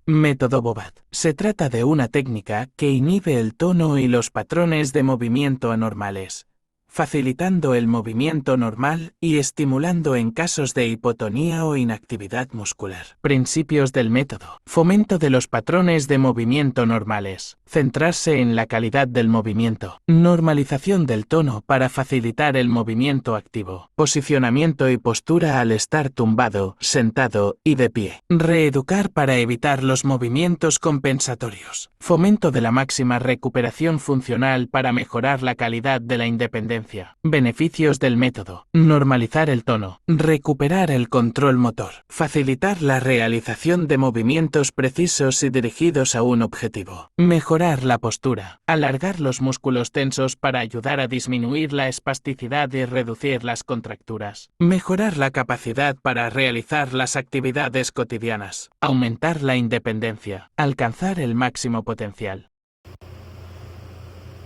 Método Bobat. Se trata de una técnica que inhibe el tono y los patrones de movimiento anormales, facilitando el movimiento normal y estimulando en casos de hipotonía o inactividad muscular. Principios del método. Fomento de los patrones de movimiento normales. Centrarse en la calidad del movimiento. Normalización del tono para facilitar el movimiento activo. Posicionamiento y postura al estar tumbado, sentado y de pie. Reeducar para evitar los movimientos compensatorios. Fomento de la máxima recuperación funcional para mejorar la calidad de la independencia. Beneficios del método. Normalizar el tono. Recuperar el control motor. Facilitar la realización de movimientos precisos y dirigidos a un objetivo. Mejorar la postura. Alargar los músculos tensos para ayudar a disminuir la espasticidad y reducir las contracturas. Mejorar la capacidad para realizar las actividades cotidianas. Aumentar la independencia. Alcanzar el máximo potencial.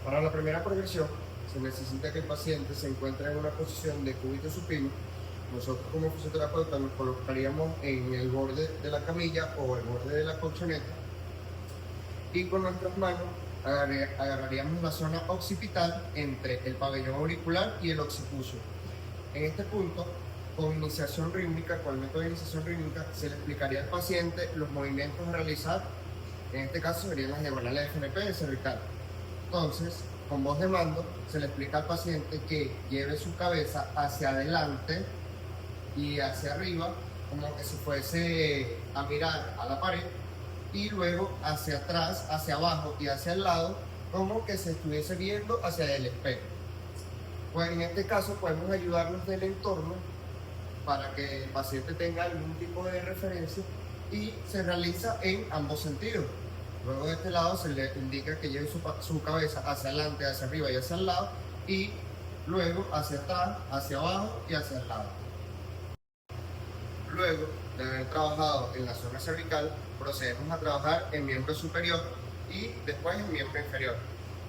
Para la primera progresión, se necesita que el paciente se encuentre en una posición de cúbito supino. Nosotros como fisioterapeutas nos colocaríamos en el borde de la camilla o el borde de la colchoneta y con nuestras manos agarraríamos la zona occipital entre el pabellón auricular y el occipucio. En este punto, con iniciación rítmica, con el método de iniciación rítmica, se le explicaría al paciente los movimientos a realizar. En este caso serían las diagonales de FNP de cervical. Entonces, con voz de mando, se le explica al paciente que lleve su cabeza hacia adelante y hacia arriba, como que si fuese a mirar a la pared, y luego hacia atrás, hacia abajo y hacia el lado, como que se estuviese viendo hacia el espejo. Pues en este caso podemos ayudarnos del entorno para que el paciente tenga algún tipo de referencia y se realiza en ambos sentidos. Luego de este lado se le indica que lleve su cabeza hacia adelante, hacia arriba y hacia el lado, y luego hacia atrás, hacia abajo y hacia el lado. Luego de haber trabajado en la zona cervical, procedemos a trabajar en miembro superior y después en miembro inferior.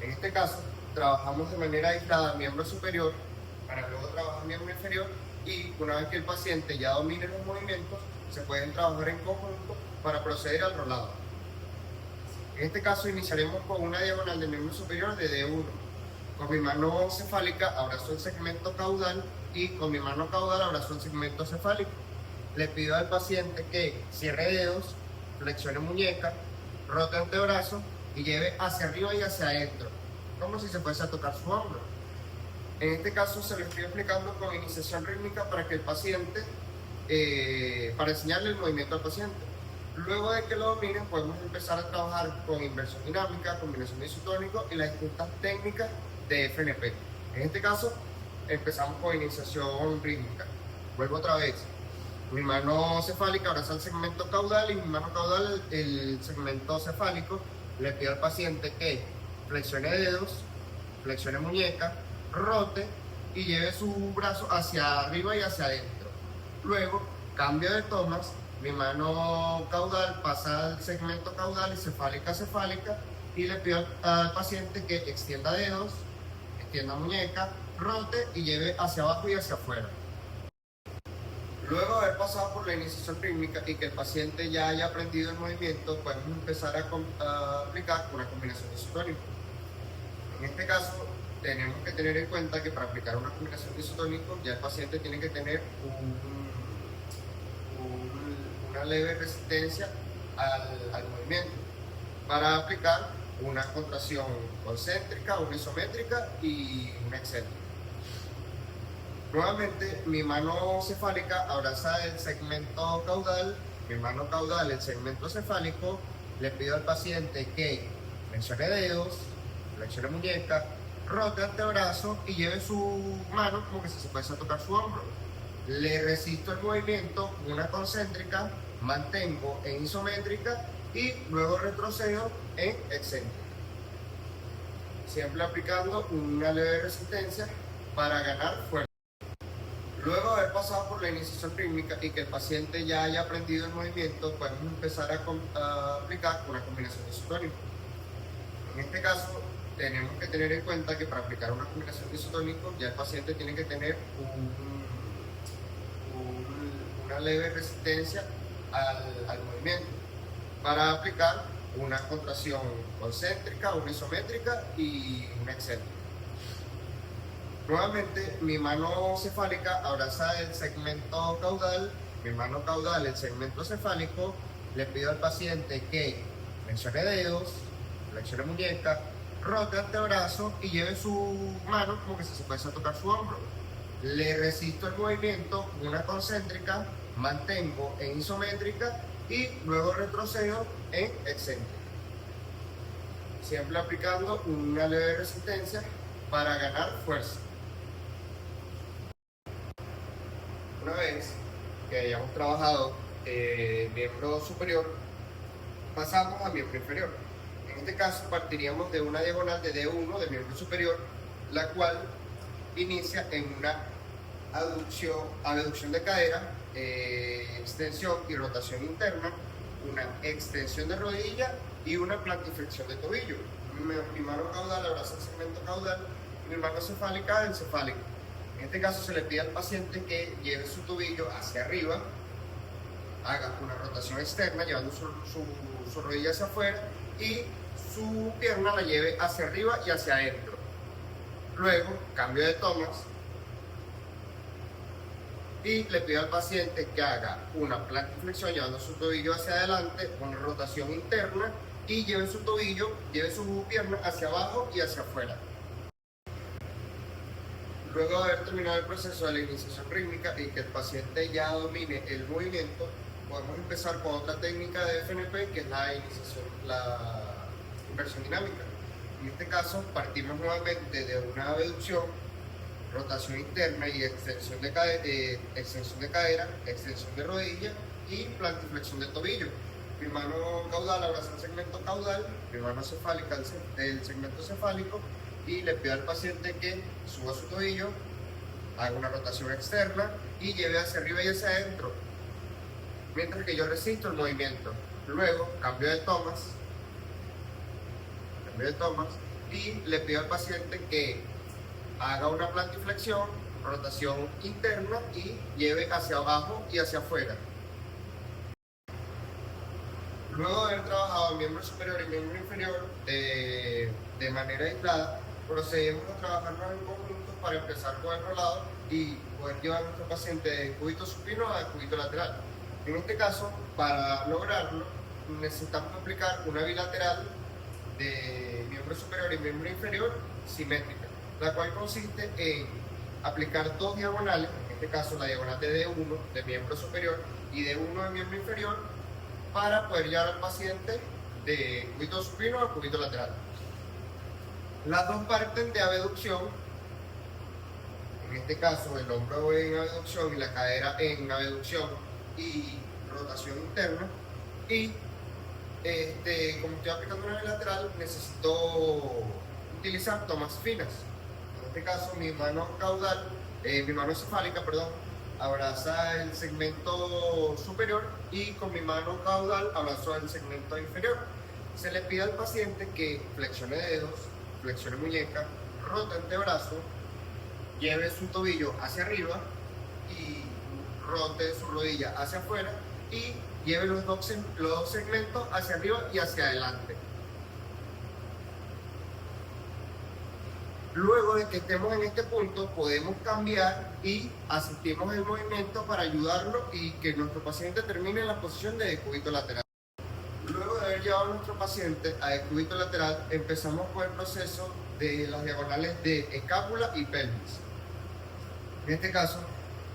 En este caso, trabajamos de manera aislada el miembro superior para luego trabajar el miembro inferior, y una vez que el paciente ya domine los movimientos, se pueden trabajar en conjunto para proceder al rolado. En este caso iniciaremos con una diagonal del miembro superior de D1. Con mi mano cefálica abrazo el segmento caudal y con mi mano caudal abrazo el segmento cefálico. Le pido al paciente que cierre dedos, flexione muñeca, rote antebrazo y lleve hacia arriba y hacia adentro, como si se fuese a tocar su hombro. En este caso se lo estoy explicando con iniciación rítmica para que el paciente, para enseñarle el movimiento al paciente. Luego de que lo dominen, podemos empezar a trabajar con inversión dinámica, combinación de isotónico y las distintas técnicas de FNP. En este caso, empezamos con iniciación rítmica. Vuelvo otra vez. Mi mano cefálica abraza el segmento caudal y mi mano caudal el segmento cefálico. Le pido al paciente que flexione dedos, flexione muñeca, rote y lleve su brazo hacia arriba y hacia adentro. Luego, cambio de tomas. Mi mano caudal pasa al segmento caudal y cefálica cefálica, y le pido al paciente que extienda dedos, extienda muñeca, rote y lleve hacia abajo y hacia afuera. Luego de haber pasado por la iniciación rítmica y que el paciente ya haya aprendido el movimiento, podemos empezar a aplicar una combinación de isotónico. En este caso, tenemos que tener en cuenta que para aplicar una combinación de isotónico ya el paciente tiene que tener una leve resistencia al movimiento para aplicar una contracción concéntrica, una isométrica y una excéntrica. Nuevamente, mi mano cefálica abraza el segmento caudal, mi mano caudal el segmento cefálico. Le pido al paciente que flexione dedos, flexione muñeca, rote antebrazo y lleve su mano como que si se fuese a tocar su hombro. Le resisto el movimiento, una concéntrica, mantengo en isométrica y luego retrocedo en excéntrica. Siempre aplicando una leve resistencia para ganar fuerza. Luego de haber pasado por la iniciación rítmica y que el paciente ya haya aprendido el movimiento, podemos empezar a aplicar una combinación de isotónico. En este caso, tenemos que tener en cuenta que para aplicar una combinación de isotónico ya el paciente tiene que tener una leve resistencia al movimiento para aplicar una contracción concéntrica, una isométrica y una excéntrica. Nuevamente, mi mano cefálica abraza el segmento caudal, mi mano caudal el segmento cefálico. Le pido al paciente que flexione dedos, flexione muñeca, rote antebrazo y lleve su mano como que si se fuese a tocar su hombro. Le resisto el movimiento, una concéntrica, mantengo en isométrica y luego retrocedo en excéntrica. Siempre aplicando una leve resistencia para ganar fuerza. Una vez que hayamos trabajado miembro superior, pasamos a miembro inferior. En este caso partiríamos de una diagonal de D1 de miembro superior, la cual inicia en una abducción de cadera, extensión y rotación interna, una extensión de rodilla y una plantiflexión de tobillo. Mi mano caudal abraza el segmento caudal, mi mano cefálica el cefálico. En este caso se le pide al paciente que lleve su tobillo hacia arriba, haga una rotación externa llevando su rodilla hacia afuera y su pierna la lleve hacia arriba y hacia adentro. Luego, cambio de tomas y le pido al paciente que haga una plantiflexión llevando su tobillo hacia adelante, una rotación interna y lleve su pierna hacia abajo y hacia afuera. Luego de haber terminado el proceso de la iniciación rítmica y que el paciente ya domine el movimiento, podemos empezar con otra técnica de FNP que es la inversión dinámica. En este caso partimos nuevamente de una abducción, rotación interna y extensión de cadera, extensión de rodilla y plantiflexión de tobillo. Mi mano caudal abraza el segmento caudal, mi mano cefálica el segmento cefálico y le pido al paciente que suba su tobillo, haga una rotación externa y lleve hacia arriba y hacia adentro, mientras que yo resisto el movimiento. Luego cambio de tomas y le pido al paciente que haga una plantiflexión, rotación interna y lleve hacia abajo y hacia afuera. Luego de haber trabajado miembro superior y miembro inferior de manera aislada, procedemos a trabajarnos en conjunto para empezar con el rolado y poder llevar a nuestro paciente de cúbito supino a cúbito lateral. En este caso, para lograrlo, necesitamos aplicar una bilateral de miembro superior y miembro inferior simétrica, la cual consiste en aplicar dos diagonales, en este caso la diagonal de D1 de miembro superior y D1 de miembro inferior, para poder llevar al paciente de cúbito supino a cúbito lateral. Las dos parten de abducción, en este caso el hombro en abducción y la cadera en abducción y rotación interna, y como estoy aplicando una bilateral necesito utilizar tomas finas. En este caso mi mano cefálica, abraza el segmento superior y con mi mano caudal abrazo el segmento inferior. Se le pide al paciente que flexione dedos, flexione muñeca, rote antebrazo, lleve su tobillo hacia arriba y rote su rodilla hacia afuera y lleve los dos segmentos hacia arriba y hacia adelante. Luego de que estemos en este punto, podemos cambiar y asistimos el movimiento para ayudarlo y que nuestro paciente termine en la posición de decúbito lateral. Luego de haber llevado a nuestro paciente a decúbito lateral, empezamos con el proceso de las diagonales de escápula y pelvis. En este caso,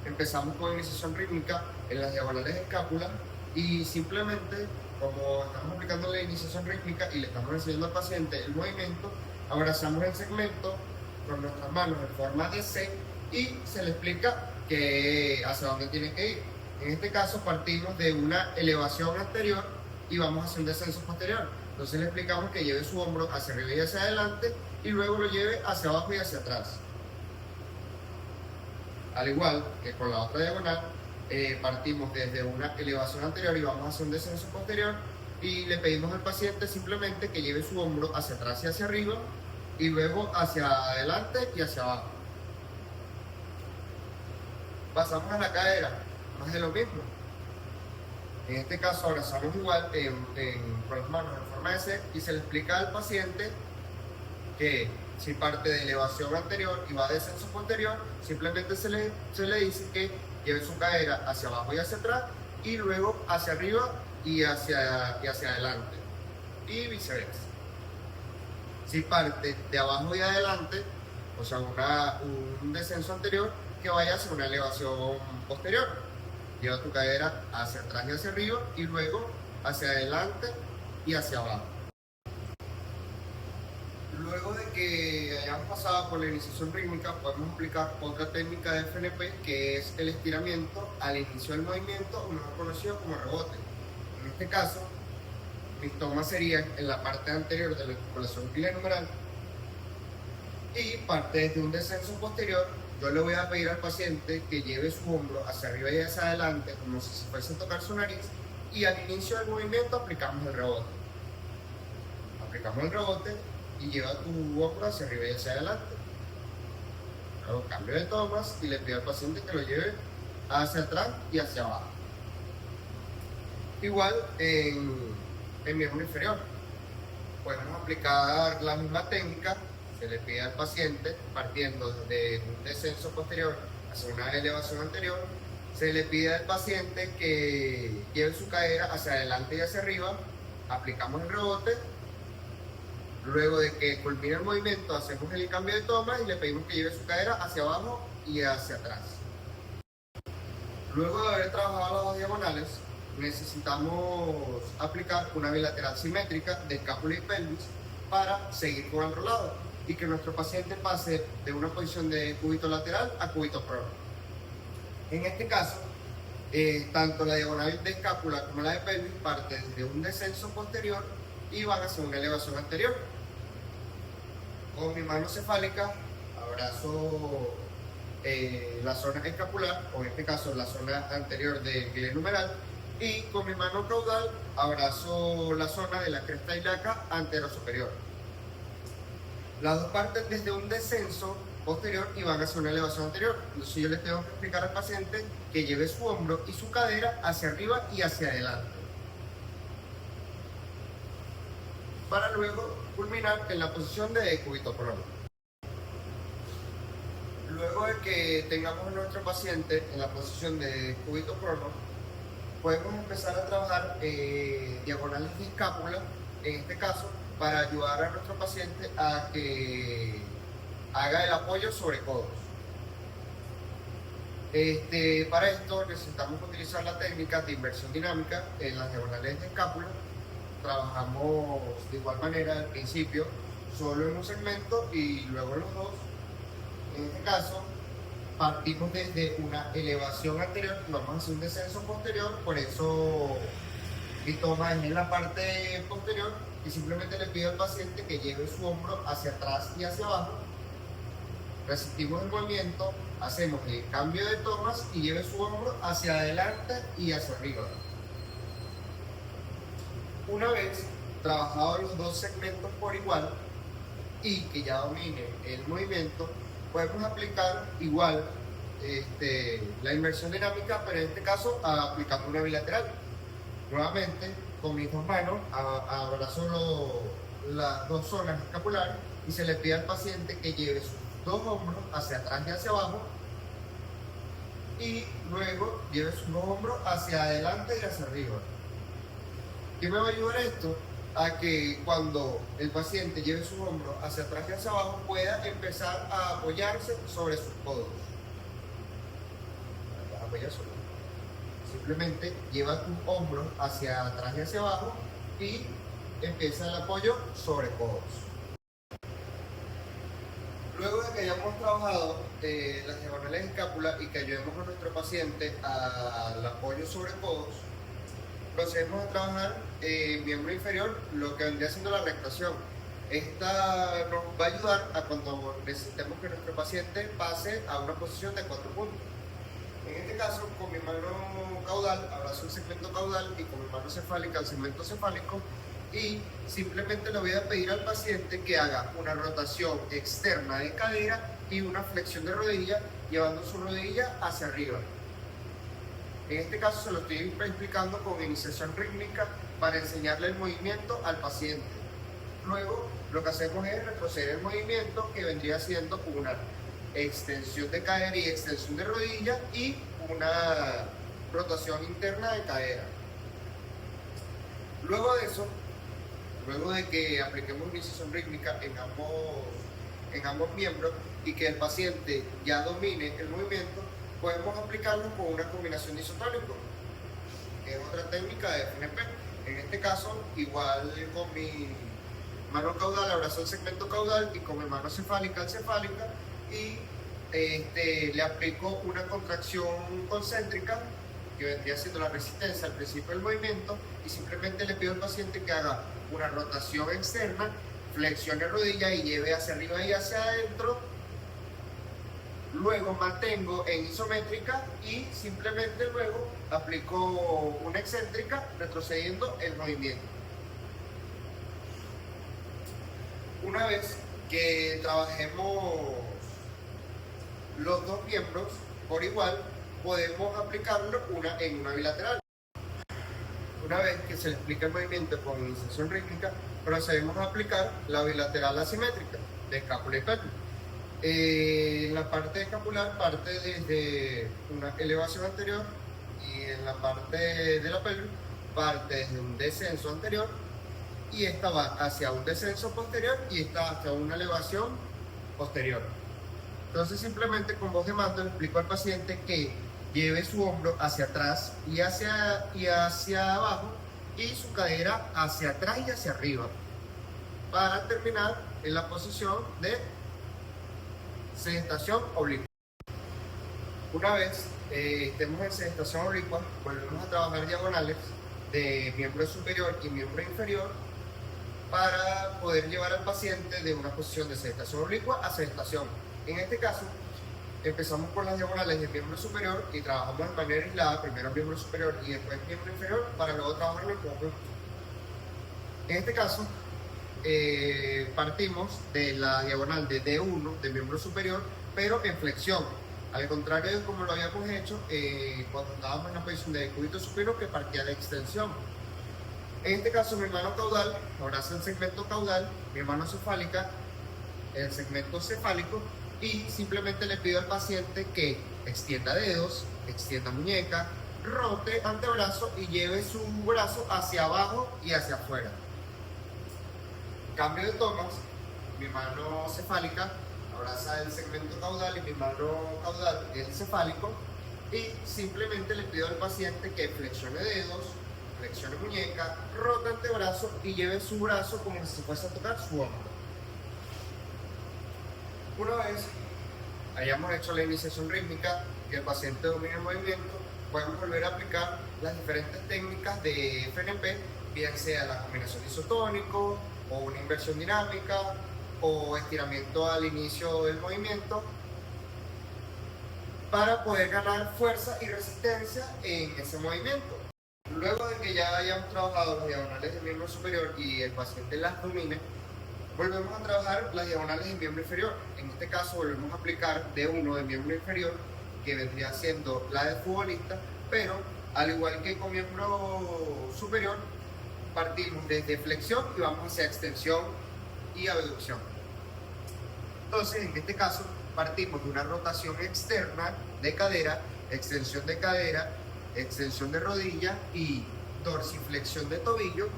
empezamos con iniciación rítmica en las diagonales de escápula y simplemente, como estamos aplicando la iniciación rítmica y le estamos enseñando al paciente el movimiento, abrazamos el segmento con nuestras manos en forma de C y se le explica hacia dónde tiene que ir. En este caso partimos de una elevación anterior y vamos hacia un descenso posterior. Entonces le explicamos que lleve su hombro hacia arriba y hacia adelante y luego lo lleve hacia abajo y hacia atrás. Al igual que con la otra diagonal, partimos desde una elevación anterior y vamos hacia un descenso posterior y le pedimos al paciente simplemente que lleve su hombro hacia atrás y hacia arriba y luego hacia adelante y hacia abajo. Pasamos a la cadera, más de lo mismo. En este caso abrazamos igual con las manos en forma de C y se le explica al paciente que si parte de elevación anterior y va a descenso posterior, simplemente se le dice que lleve su cadera hacia abajo y hacia atrás y luego hacia arriba y hacia adelante y viceversa. Si parte de abajo y adelante, o sea, un descenso anterior, que vaya hacia una elevación posterior. Lleva tu cadera hacia atrás y hacia arriba y luego hacia adelante y hacia abajo. Luego de que hayamos pasado por la iniciación rítmica, podemos aplicar otra técnica de FNP, que es el estiramiento al inicio del movimiento, o mejor conocido como rebote. En este caso, mis tomas serían en la parte anterior de la articulación glenohumeral y parte desde un descenso posterior. Yo le voy a pedir al paciente que lleve su hombro hacia arriba y hacia adelante como si se fuese a tocar su nariz, y al inicio del movimiento aplicamos el rebote. Aplicamos el rebote y lleva tu hombro hacia arriba y hacia adelante. Luego cambio de tomas y le pido al paciente que lo lleve hacia atrás y hacia abajo. Igual en miembro inferior podemos aplicar la misma técnica. Se le pide al paciente, partiendo de un descenso posterior hacia una elevación anterior, se le pide al paciente que lleve su cadera hacia adelante y hacia arriba, aplicamos el rebote. Luego de que culmine el movimiento, hacemos el cambio de toma y le pedimos que lleve su cadera hacia abajo y hacia atrás. Luego de haber trabajado las dos diagonales, necesitamos aplicar una bilateral simétrica de escápula y pelvis para seguir con el rolado y que nuestro paciente pase de una posición de cúbito lateral a cúbito prono. En este caso, tanto la diagonal de escápula como la de pelvis parten de un descenso posterior y van hacia una elevación anterior. Con mi mano cefálica abrazo la zona escapular, o en este caso la zona anterior del glenohumeral, y con mi mano caudal abrazo la zona de la cresta ilíaca anterosuperior. Las dos parten desde un descenso posterior y van hacia una elevación anterior. Entonces yo les tengo que explicar al paciente que lleve su hombro y su cadera hacia arriba y hacia adelante, para luego culminar en la posición de cúbito prono. Luego de que tengamos a nuestro paciente en la posición de cúbito prono, podemos empezar a trabajar diagonales de escápula, en este caso, para ayudar a nuestro paciente a que haga el apoyo sobre codos. Para esto necesitamos utilizar la técnica de inversión dinámica en las diagonales de escápula. Trabajamos de igual manera al principio solo en un segmento y luego en los dos. En este caso, partimos desde una elevación anterior, vamos a hacer un descenso posterior, por eso mi toma es en la parte posterior y simplemente le pido al paciente que lleve su hombro hacia atrás y hacia abajo. Resistimos el movimiento, hacemos el cambio de tomas y lleve su hombro hacia adelante y hacia arriba. Una vez trabajados los dos segmentos por igual y que ya domine el movimiento, podemos aplicar igual la inversión dinámica, pero en este caso aplicando una bilateral. Nuevamente, con mis dos manos abrazo las dos zonas escapulares y se le pide al paciente que lleve sus dos hombros hacia atrás y hacia abajo y luego lleve sus dos hombros hacia adelante y hacia arriba. ¿Qué me va a ayudar esto? A que cuando el paciente lleve sus hombros hacia atrás y hacia abajo pueda empezar a apoyarse sobre sus codos. Simplemente lleva tus hombros hacia atrás y hacia abajo y empieza el apoyo sobre codos. Luego de que hayamos trabajado las diagonales de escápula y que ayudemos a nuestro paciente al apoyo sobre codos, procedemos a trabajar miembro inferior, lo que vendría siendo la rectación. Esta nos va a ayudar a cuando necesitemos que nuestro paciente pase a una posición de 4 puntos. En este caso, con mi mano caudal abrazo el segmento caudal y con mi mano cefálica el segmento cefálico, y simplemente le voy a pedir al paciente que haga una rotación externa de cadera y una flexión de rodilla, llevando su rodilla hacia arriba. En este caso se lo estoy explicando con iniciación rítmica para enseñarle el movimiento al paciente. Luego lo que hacemos es retroceder el movimiento, que vendría siendo una extensión de cadera y extensión de rodilla y una rotación interna de cadera. Luego de eso, luego de que apliquemos iniciación rítmica en ambos miembros y que el paciente ya domine el movimiento, podemos aplicarlo con una combinación de isotónicos, que es otra técnica de FNP. En este caso, igual con mi mano caudal abrazo el segmento caudal y con mi mano cefálica al cefálica y le aplico una contracción concéntrica que vendría siendo la resistencia al principio del movimiento y simplemente le pido al paciente que haga una rotación externa, flexione rodilla y lleve hacia arriba y hacia adentro. Luego mantengo en isométrica y simplemente luego aplico una excéntrica retrocediendo el movimiento. Una vez que trabajemos los dos miembros por igual, podemos aplicarlo en una bilateral. Una vez que se le explica el movimiento con iniciación rítmica, procedemos a aplicar la bilateral asimétrica de escápula y pelvis. La parte escapular parte desde una elevación anterior y en la parte de la pelvis parte desde un descenso anterior y esta va hacia un descenso posterior y esta hacia una elevación posterior. Entonces simplemente con voz de mando le explico al paciente que lleve su hombro hacia atrás y hacia abajo y su cadera hacia atrás y hacia arriba para terminar en la posición de sedestación oblicua. Una vez estemos en sedestación oblicua, volvemos a trabajar diagonales de miembro superior y miembro inferior para poder llevar al paciente de una posición de sedestación oblicua a sedestación. En este caso, empezamos por las diagonales del miembro superior y trabajamos de manera aislada, primero miembro superior y después miembro inferior, para luego trabajar en el conjunto. En este caso, partimos de la diagonal de D1 del miembro superior, pero en flexión, al contrario de como lo habíamos hecho cuando estábamos en la posición de cúbito supino, que partía de extensión. En este caso, mi mano caudal abraza el segmento caudal, mi mano cefálica el segmento cefálico, y simplemente le pido al paciente que extienda dedos, extienda muñeca, rote antebrazo y lleve su brazo hacia abajo y hacia afuera. Cambio de tomas, mi mano cefálica abraza el segmento caudal y mi mano caudal el cefálico, y simplemente le pido al paciente que flexione dedos, flexione muñeca, rote antebrazo y lleve su brazo como si fuese a tocar su hombro. Una vez hayamos hecho la iniciación rítmica y el paciente domine el movimiento, podemos volver a aplicar las diferentes técnicas de FNP, bien sea la combinación isotónico o una inversión dinámica o estiramiento al inicio del movimiento, para poder ganar fuerza y resistencia en ese movimiento. Luego de que ya hayamos trabajado las diagonales del miembro superior y el paciente las domine, volvemos a trabajar las diagonales del miembro inferior. En este caso volvemos a aplicar D1 del miembro inferior, que vendría siendo la del futbolista, pero al igual que con miembro superior, partimos desde flexión y vamos hacia extensión y abducción. Entonces, en este caso, partimos de una rotación externa de cadera, extensión de rodilla y dorsiflexión de tobillo.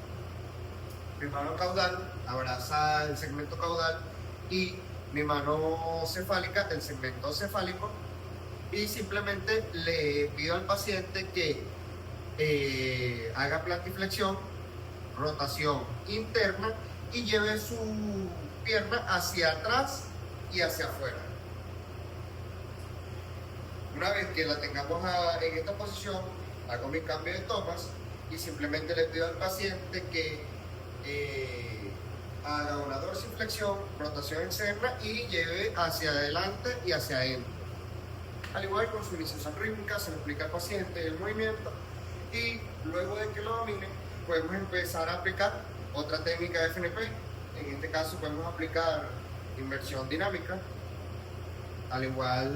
Mi mano caudal abraza el segmento caudal y mi mano cefálica el segmento cefálico, y simplemente le pido al paciente que haga plantiflexión, rotación interna y lleve su pierna hacia atrás y hacia afuera. Una vez que la tengamos en esta posición, hago mi cambio de tomas y simplemente le pido al paciente que haga una dorsiflexión, rotación externa y lleve hacia adelante y hacia adentro. Al igual con su iniciación rítmica, se le explica al paciente el movimiento y luego de que lo domine, podemos empezar a aplicar otra técnica de FNP. En este caso podemos aplicar inversión dinámica. Al igual,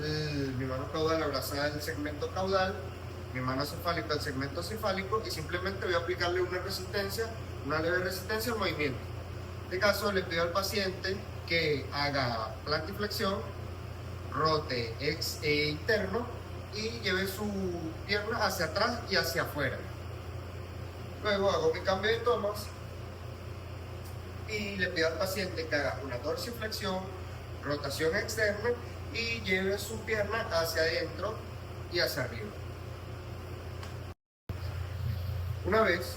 mi mano caudal abraza el segmento caudal mi mano cefálica al segmento cefálico y simplemente voy a aplicarle una leve resistencia al movimiento. En este caso le pido al paciente que haga plantiflexión, rote interno y lleve su pierna hacia atrás y hacia afuera. Luego hago mi cambio de tomas y le pido al paciente que haga una dorsiflexión, rotación externa y lleve su pierna hacia adentro y hacia arriba. Una vez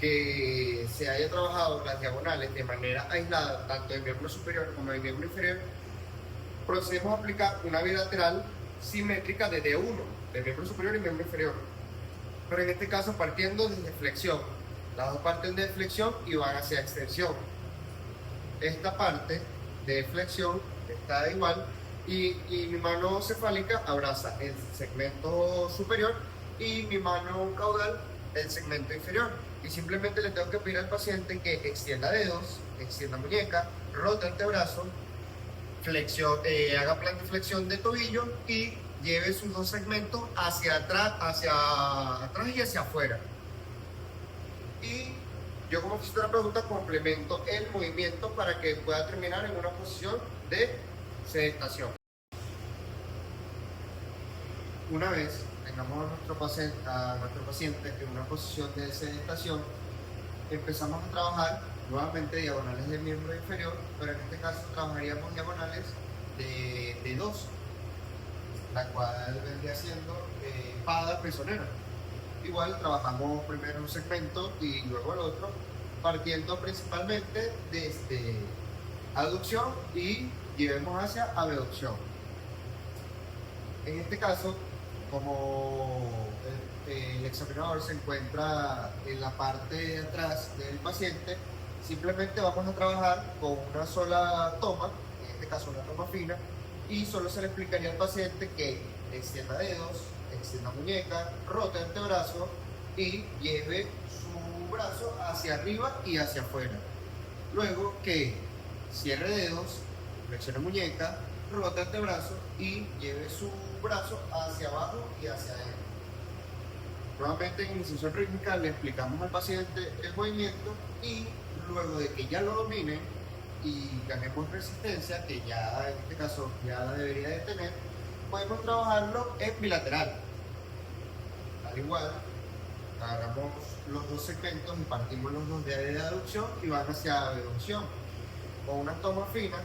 que se haya trabajado las diagonales de manera aislada, tanto del miembro superior como del miembro inferior, procedemos a aplicar una bilateral simétrica de D1, del miembro superior y miembro inferior. Pero en este caso partiendo desde flexión. Las dos parten de flexión y van hacia extensión. Esta parte de flexión está igual y mi mano cefálica abraza el segmento superior y mi mano caudal el segmento inferior. Y simplemente le tengo que pedir al paciente que extienda dedos, extienda muñeca, rote antebrazo, haga plantiflexión de tobillo y lleve sus dos segmentos hacia atrás y hacia afuera. Y yo como fisioterapeuta complemento el movimiento para que pueda terminar en una posición de sedestación. Una vez tengamos a nuestro paciente en una posición de sedestación, empezamos a trabajar nuevamente diagonales del miembro inferior, pero en este caso trabajaríamos diagonales de 2, la cual vendría siendo espada pezonera. Igual trabajamos primero un segmento y luego el otro, partiendo principalmente desde aducción y llevemos hacia abducción. En este caso, como el examinador se encuentra en la parte de atrás del paciente, simplemente vamos a trabajar con una sola toma, en este caso una toma fina, y solo se le explicaría al paciente que extienda dedos, extienda muñeca, rote antebrazo y lleve su brazo hacia arriba y hacia afuera. Luego que cierre dedos, flexione muñeca, rote antebrazo y lleve su brazo hacia abajo y hacia adentro. Nuevamente en iniciación rítmica le explicamos al paciente el movimiento y luego de que ya lo domine y ganemos resistencia, que ya en este caso ya la debería de tener, podemos trabajarlo en bilateral. Al igual, agarramos los dos segmentos y partimos los dos de aducción y van hacia abducción. Con unas tomas finas,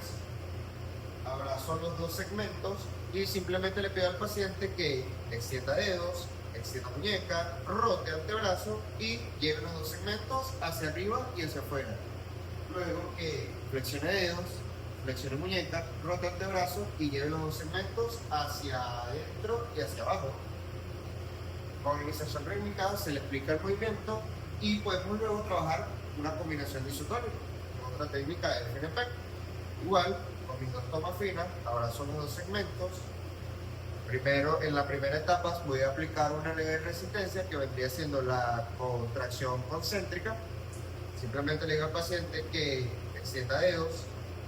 abrazo los dos segmentos y simplemente le pido al paciente que extienda dedos, extienda muñeca, rote antebrazo y lleve los dos segmentos hacia arriba y hacia afuera. Luego que flexione dedos, flexione muñeca, rote antebrazo y lleve los dos segmentos hacia adentro y hacia abajo. Con iniciación rítmica se le explica el movimiento y podemos luego trabajar una combinación de isotónica, otra técnica de FNP. Igual, con mis dos tomas finas, abrazo los dos segmentos. Primero, en la primera etapa voy a aplicar una leve resistencia que vendría siendo la contracción concéntrica. Simplemente le digo al paciente que extienda dedos,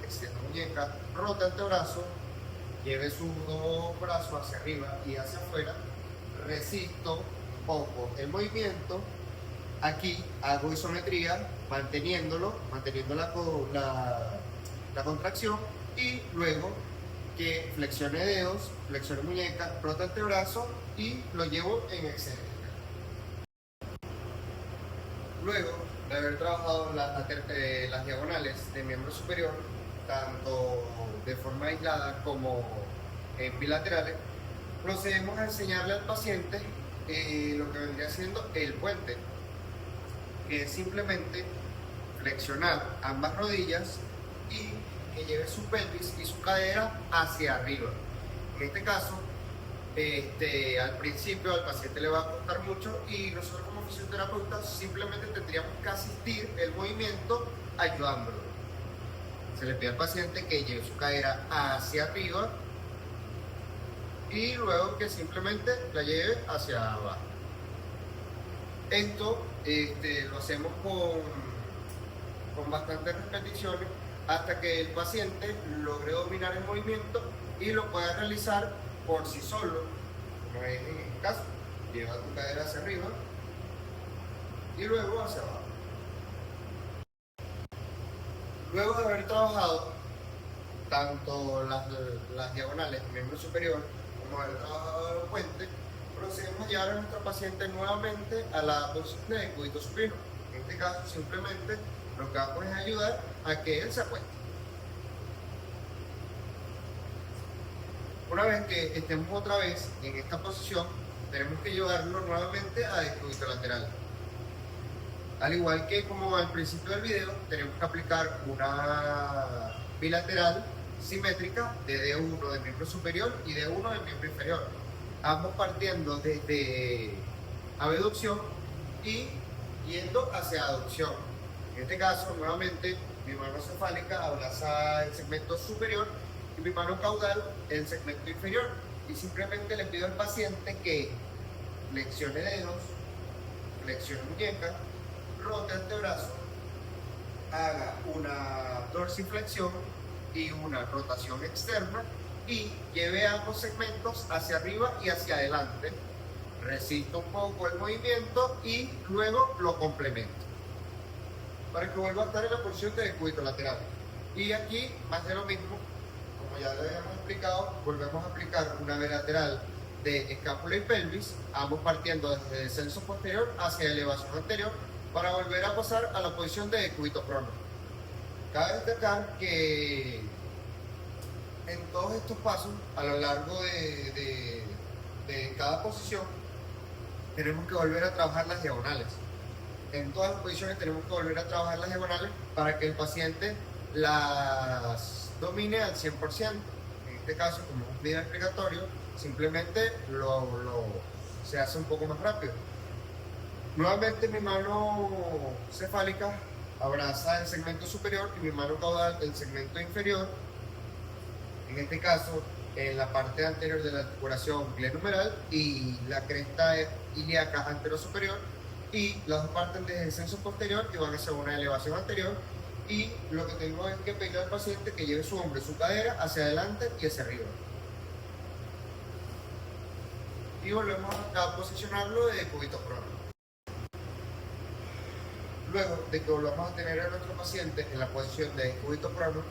extienda muñeca, rote antebrazo, lleve sus dos brazos hacia arriba y hacia afuera, resisto un poco el movimiento. Aquí hago isometría manteniendo la contracción y luego que flexione dedos, flexione muñeca, rote antebrazo y lo llevo en excéntrica. Luego de haber trabajado las diagonales de miembro superior, tanto de forma aislada como en bilaterales, procedemos a enseñarle al paciente lo que vendría siendo el puente, que es simplemente flexionar ambas rodillas y que lleve su pelvis y su cadera hacia arriba. En este caso, al principio al paciente le va a costar mucho y nosotros como fisioterapeutas simplemente tendríamos que asistir el movimiento ayudándolo. Se le pide al paciente que lleve su cadera hacia arriba y luego que simplemente la lleve hacia abajo. Esto lo hacemos con bastantes repeticiones hasta que el paciente logre dominar el movimiento y lo pueda realizar por sí solo, como es en este caso. Lleva tu cadera hacia arriba y luego hacia abajo. Luego de haber trabajado tanto las diagonales del miembro superior como haber trabajado el puente, procedemos a llevar a nuestro paciente nuevamente a la posición de decúbito supino. En este caso, simplemente lo que vamos es ayudar a que él se acueste. Una vez que estemos otra vez en esta posición, tenemos que llevarlo nuevamente a decúbito lateral. Al igual que como al principio del video, tenemos que aplicar una bilateral simétrica de D1 del miembro superior y D1 del miembro inferior, ambos partiendo desde abducción y yendo hacia aducción. En este caso, nuevamente, mi mano cefálica abraza el segmento superior y mi mano caudal el segmento inferior, y simplemente le pido al paciente que flexione dedos, flexione muñeca, rote antebrazo, haga una dorsiflexión y una rotación externa y lleve ambos segmentos hacia arriba y hacia adelante. Resista un poco el movimiento y luego lo complemento para que vuelva a estar en la posición de decúbito lateral. Y aquí más de lo mismo, como ya lo habíamos explicado, volvemos a aplicar una bilateral de escápula y pelvis, ambos partiendo desde el descenso posterior hacia elevación anterior, para volver a pasar a la posición de decúbito prono. Cabe destacar que en todos estos pasos, a lo largo de cada posición, tenemos que volver a trabajar las diagonales. En todas las posiciones tenemos que volver a trabajar las diagonales para que el paciente las domine al 100%. En este caso, como es un video explicatorio, simplemente se hace un poco más rápido. Nuevamente mi mano cefálica abraza el segmento superior y mi mano caudal el segmento inferior. En este caso, en la parte anterior de la articulación glenohumeral y la cresta ilíaca anterosuperior, y las dos parten desde el descenso posterior y van hacia una elevación anterior. Y lo que tengo es que pedirle al paciente que lleve su hombro y su cadera hacia adelante y hacia arriba. Y volvemos a posicionarlo de decúbito prono. Luego de que volvamos a tener a nuestro paciente en la posición de decúbito prono,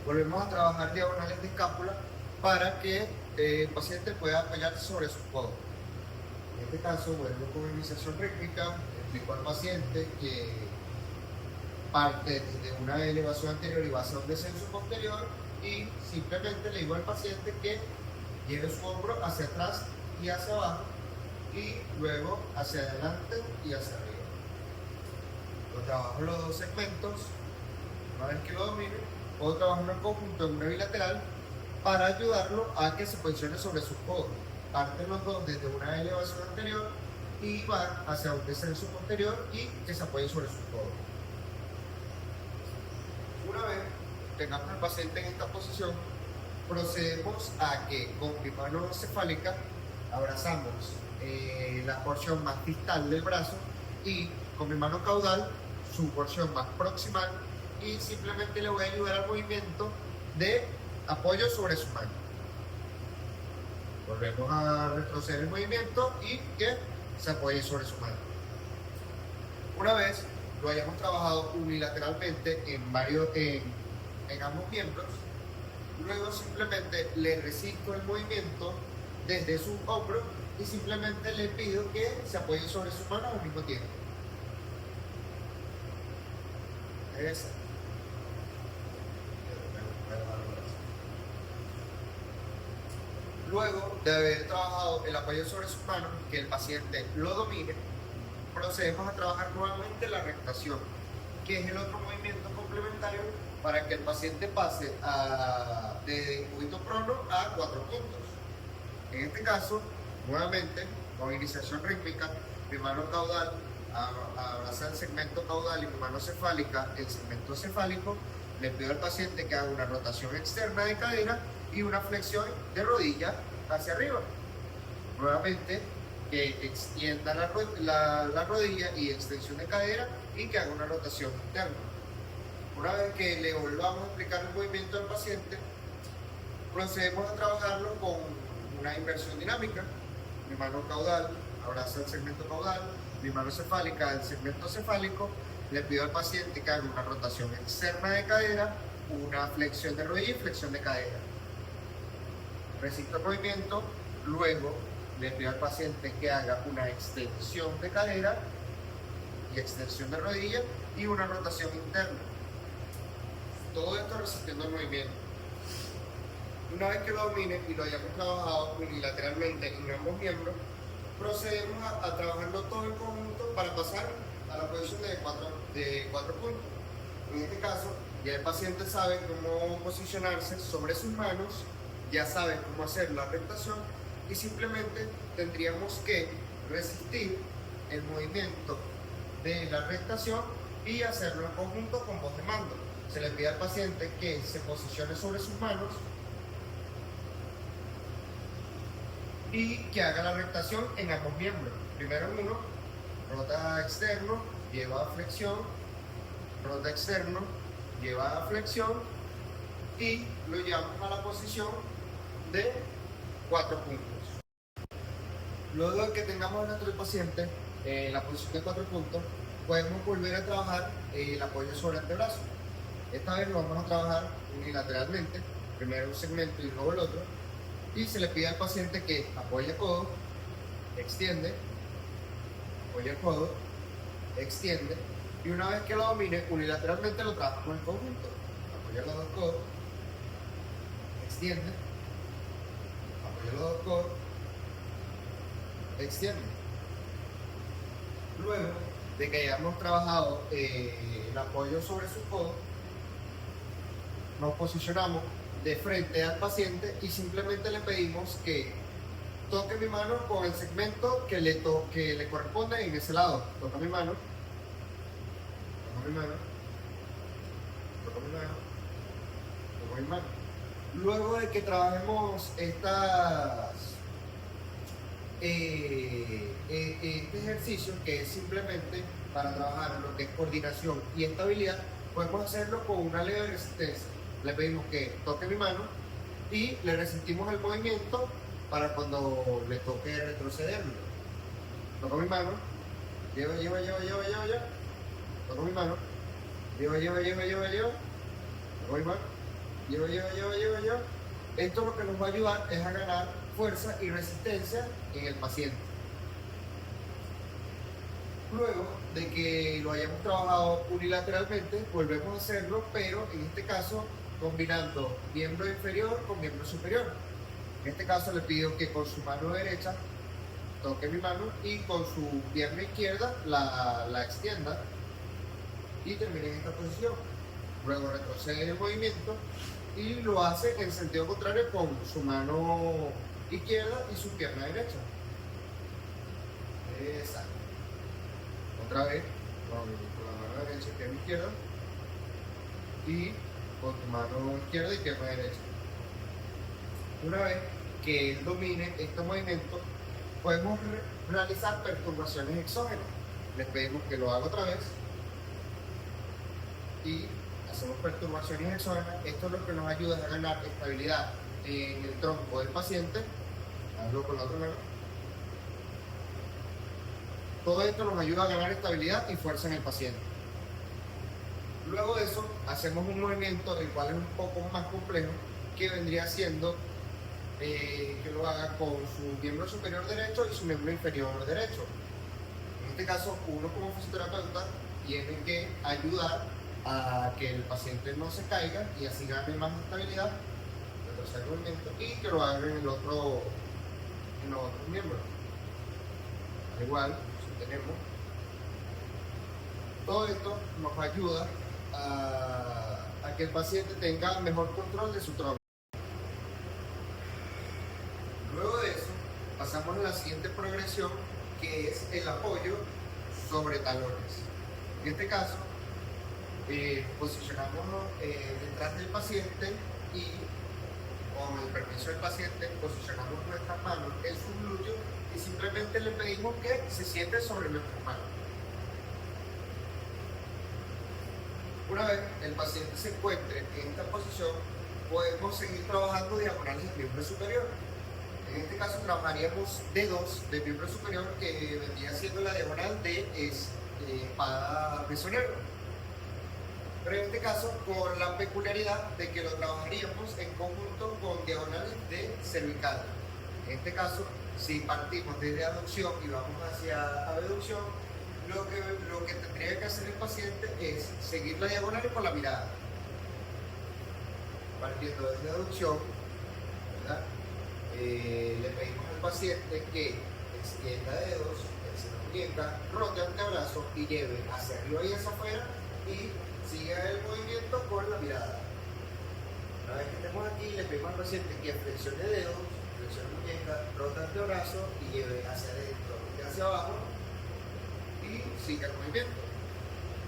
volvemos a trabajar diagonales de escápula para que el paciente pueda apoyarse sobre sus codos. En este caso, vuelvo con iniciación rítmica, explico al paciente que parte desde una elevación anterior y va hacia un descenso posterior, y simplemente le digo al paciente que lleve su hombro hacia atrás y hacia abajo, y luego hacia adelante y hacia arriba. Lo trabajo los dos segmentos. Una vez que lo domine, puedo trabajar en conjunto en una bilateral para ayudarlo a que se posicione sobre sus codos. Parten los dos desde una elevación anterior y van hacia un descenso posterior y que se apoye sobre sus codos. Una vez tengamos al paciente en esta posición, procedemos a que con mi mano cefálica abrazamos la porción más distal del brazo y con mi mano caudal su porción más proximal, y simplemente le voy a ayudar al movimiento de apoyo sobre su mano. Volvemos a retroceder el movimiento y que se apoye sobre su mano. Una vez lo hayamos trabajado unilateralmente en ambos miembros, luego simplemente le resisto el movimiento desde su hombro y simplemente le pido que se apoye sobre su mano al mismo tiempo. Luego de haber trabajado el apoyo sobre sus manos, que el paciente lo domine, procedemos a trabajar nuevamente la rectación, que es el otro movimiento complementario para que el paciente pase de decúbito prono a 4 puntos. En este caso, nuevamente, con iniciación rítmica, mi mano caudal abraza el segmento caudal y mi mano cefálica el segmento cefálico. Le pido al paciente que haga una rotación externa de cadera y una flexión de rodilla hacia arriba. Nuevamente, que extienda la rodilla y extensión de cadera, y que haga una rotación interna. Una vez que le volvamos a explicar el movimiento al paciente, procedemos a trabajarlo con una inversión dinámica. mi mano caudal abraza el segmento caudal, mi mano cefálica el segmento cefálico. Le pido al paciente que haga una rotación externa de cadera, una flexión de rodilla y flexión de cadera. Resisto el movimiento, luego le pido al paciente que haga una extensión de cadera y extensión de rodilla y una rotación interna. Todo esto resistiendo el movimiento. Una vez que lo domine y lo hayamos trabajado unilateralmente en ambos miembros, procedemos a trabajarlo todo en conjunto para pasar a la posición de cuatro puntos. En este caso, ya el paciente sabe cómo posicionarse sobre sus manos, ya sabe cómo hacer la rectación y simplemente tendríamos que resistir el movimiento de la rectación y hacerlo en conjunto con voz de mando. Se le pide al paciente que se posicione sobre sus manos y que haga la rectación en ambos miembros. Primero en uno, rota externo, lleva a flexión, rota externo, lleva a flexión y lo llevamos a la posición de 4 puntos. Luego de que tengamos a nuestro paciente en la posición de 4 puntos, podemos volver a trabajar el apoyo sobre el antebrazo. Esta vez lo vamos a trabajar unilateralmente, primero un segmento y luego el otro, y se le pide al paciente que apoye el codo, extiende, apoya el codo, extiende, y una vez que lo domine, unilateralmente lo trabajamos en conjunto. Apoya los dos codos, extiende, apoya los dos codos, extiende. Luego de que hayamos trabajado el apoyo sobre su codo, nos posicionamos de frente al paciente y simplemente le pedimos que toque mi mano con el segmento que le corresponde en ese lado. Toca mi mano, toca mi mano, toca mi mano, toca mi mano. Luego de que trabajemos este ejercicio, que es simplemente para trabajar lo que es coordinación y estabilidad, podemos hacerlo con una leve resistencia. Le pedimos que toque mi mano y le resistimos el movimiento para cuando le toque retrocederlo. Toco mi mano, lleva, toco mi mano, lleva, toco mi mano, lleva. Esto lo que nos va a ayudar es a ganar fuerza y resistencia en el paciente. Luego de que lo hayamos trabajado unilateralmente, volvemos a hacerlo, pero en este caso combinando miembro inferior con miembro superior. En este caso le pido que con su mano derecha toque mi mano y con su pierna izquierda la extienda y termine en esta posición. Luego retrocede el movimiento y lo hace en sentido contrario con su mano izquierda y su pierna derecha. Exacto. Otra vez con la mano derecha y pierna izquierda y con tu mano izquierda y pierna derecha. Una vez que él domine este movimiento, podemos realizar perturbaciones exógenas. Les pedimos que lo haga otra vez y hacemos perturbaciones exógenas. Esto es lo que nos ayuda a ganar estabilidad en el tronco del paciente. Hazlo con la otra mano. Todo esto nos ayuda a ganar estabilidad y fuerza en el paciente. Luego de eso, hacemos un movimiento, el cual es un poco más complejo, que vendría siendo que lo haga con su miembro superior derecho y su miembro inferior derecho. En este caso, uno como fisioterapeuta tiene que ayudar a que el paciente no se caiga y así gane más estabilidad, retroceder el movimiento, y que lo haga en los otros miembros. Al igual, si tenemos todo esto, nos ayuda a que el paciente tenga mejor control de su tronco. Luego de eso, pasamos a la siguiente progresión, que es el apoyo sobre talones. En este caso, posicionamos detrás del paciente y con el permiso del paciente posicionamos nuestras manos en su glúteo y simplemente le pedimos que se siente sobre nuestras manos. Una vez el paciente se encuentre en esta posición, podemos seguir trabajando diagonales del miembro superior. En este caso trabajaríamos D2 de miembro superior, que vendría siendo la diagonal de espada mesonero. Pero en este caso con la peculiaridad de que lo trabajaríamos en conjunto con diagonales de cervical. En este caso, si partimos desde aducción y vamos hacia abducción, lo que tendría que hacer el paciente es seguir la diagonal con la mirada. Partiendo desde aducción, ¿verdad? Le pedimos al paciente que extienda dedos, extienda muñeca, rote antebrazo y lleve hacia arriba y hacia afuera y siga el movimiento con la mirada. Una vez que estemos aquí, le pedimos al paciente que flexione dedos, flexione muñeca, rote antebrazo y lleve hacia adentro y hacia abajo y siga el movimiento.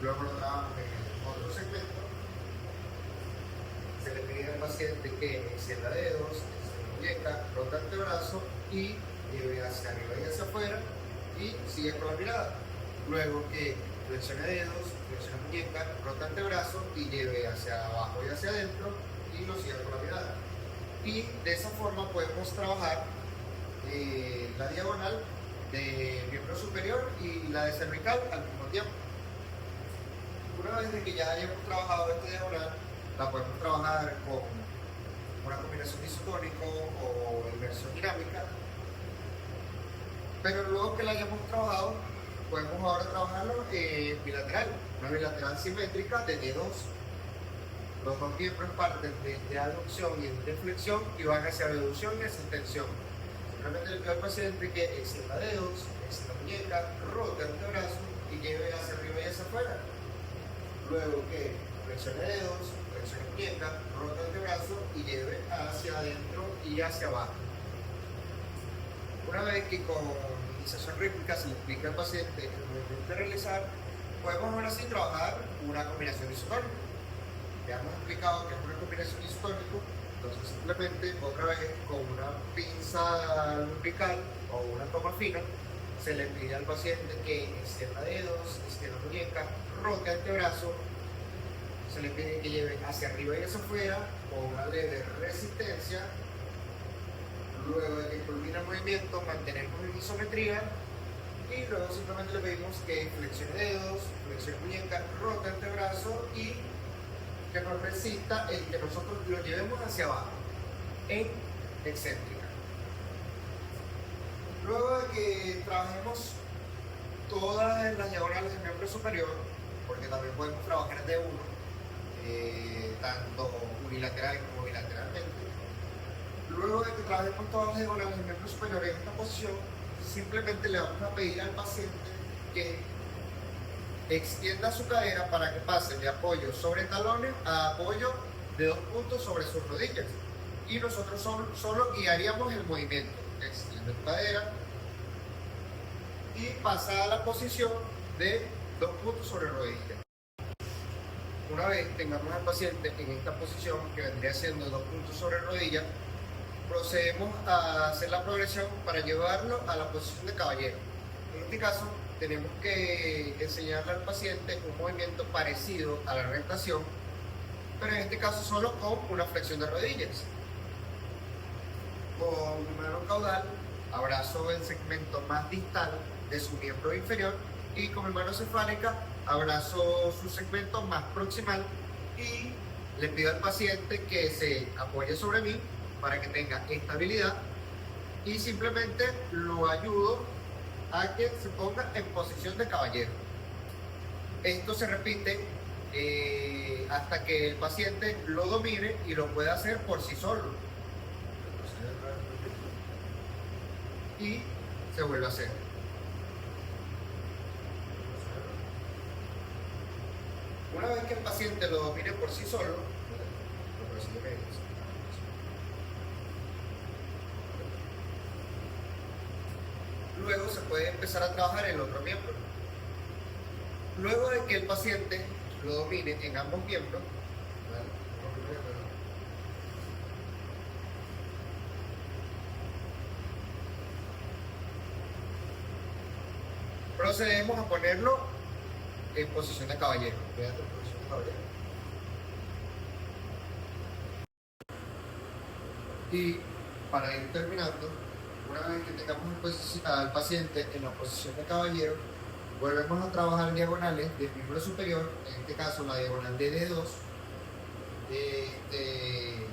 Luego lo trabajamos en el otro segmento. Se le pide al paciente que extienda dedos, muñeca, rote antebrazo y lleve hacia arriba y hacia afuera y sigue con la mirada. Luego que flexione dedos, flexione muñeca, rote antebrazo y lleve hacia abajo y hacia adentro y lo siga con la mirada. Y de esa forma podemos trabajar la diagonal de miembro superior y la de cervical al mismo tiempo. Una vez que ya hayamos trabajado esta diagonal, la podemos trabajar con una combinación isotónico o inversión dinámica, pero luego que la hayamos trabajado, podemos ahora trabajarlo bilateral, una bilateral simétrica de D2. Los dos miembros parten de aducción y de flexión y van hacia abducción y hacia extensión. Simplemente le pido al paciente que extienda dedos, extienda muñeca, rote antebrazo y lleve hacia arriba y hacia afuera. Luego que flexione dedos, flexione muñeca, rote antebrazo y lleve hacia adentro y hacia abajo. Una vez que con iniciación rítmica se le explica al paciente el movimiento a realizar, podemos ahora sí trabajar una combinación isotónica. Ya hemos explicado que es una combinación isotónica, entonces simplemente otra vez con una pinza lumbrical o una toma fina se le pide al paciente que extienda dedos, extienda muñeca, rote antebrazo, se le pide que lleve hacia arriba y hacia afuera con una leve resistencia. Luego de que culmina el movimiento mantenemos en isometría y luego simplemente le pedimos que flexione dedos, flexione muñeca, rote antebrazo y que nos resista el que nosotros lo llevemos hacia abajo en excéntrica. Luego de que trabajemos todas las diagonales del miembro superior, porque también podemos trabajar de uno, tanto unilateral como bilateralmente. Luego de que trabajemos todas las diagonales del miembro superior en esta posición, simplemente le vamos a pedir al paciente que extienda su cadera para que pase de apoyo sobre talones a apoyo de 2 puntos sobre sus rodillas. Y nosotros solo guiaríamos el movimiento. Extiende tu cadera y pasa a la posición de 2 puntos sobre rodillas. Una vez tengamos al paciente en esta posición, que vendría siendo 2 puntos sobre rodillas, procedemos a hacer la progresión para llevarlo a la posición de caballero. En este caso, tenemos que enseñarle al paciente un movimiento parecido a la rectación, pero en este caso solo con una flexión de rodillas. Con mi mano caudal abrazo el segmento más distal de su miembro inferior y con mi mano cefálica abrazo su segmento más proximal y le pido al paciente que se apoye sobre mí para que tenga estabilidad y simplemente lo ayudo a que se ponga en posición de caballero. Esto se repite hasta que el paciente lo domine y lo pueda hacer por sí solo. Y se vuelve a hacer. Una vez que el paciente lo domine por sí solo, luego se puede empezar a trabajar el otro miembro. Luego de que el paciente lo domine en ambos miembros, procedemos a ponerlo en posición de caballero. Quédate en posición de caballero. Y para ir terminando, Una vez que tengamos al paciente en la posición de caballero, volvemos a trabajar diagonales del miembro superior, en este caso la diagonal de D2.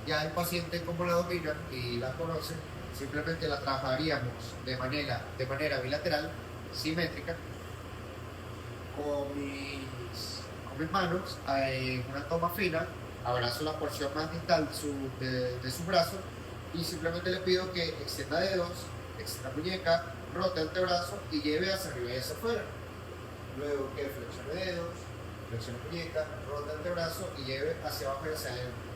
Ya el paciente, como la domina y la conoce, simplemente la trabajaríamos de manera bilateral, simétrica, con mis manos en una toma fina, abrazo la porción más distal de su brazo y simplemente le pido que extienda dedos, extienda muñeca, rote el antebrazo y lleve hacia arriba y hacia afuera. Luego que flexione dedos, flexione muñeca, rote el antebrazo y lleve hacia abajo y hacia adentro.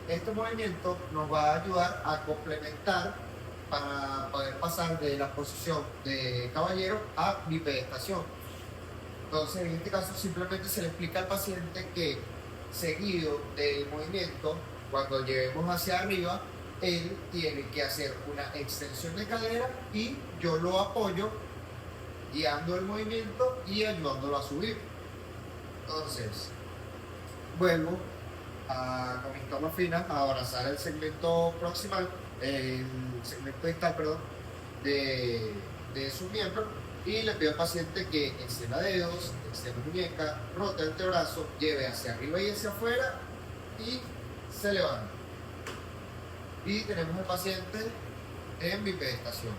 Este movimiento nos va a ayudar a complementar para poder pasar de la posición de caballero a bipedestación. Entonces, en este caso, simplemente se le explica al paciente que, seguido del movimiento, cuando llevemos hacia arriba, él tiene que hacer una extensión de cadera y yo lo apoyo guiando el movimiento y ayudándolo a subir. Entonces, vuelvo con mis tomas finas a abrazar el segmento proximal, el segmento distal, perdón, de su miembro y le pido al paciente que extienda dedos, extienda muñeca, rote el antebrazo, lleve hacia arriba y hacia afuera y se levanta. Y tenemos al paciente en bipedestación.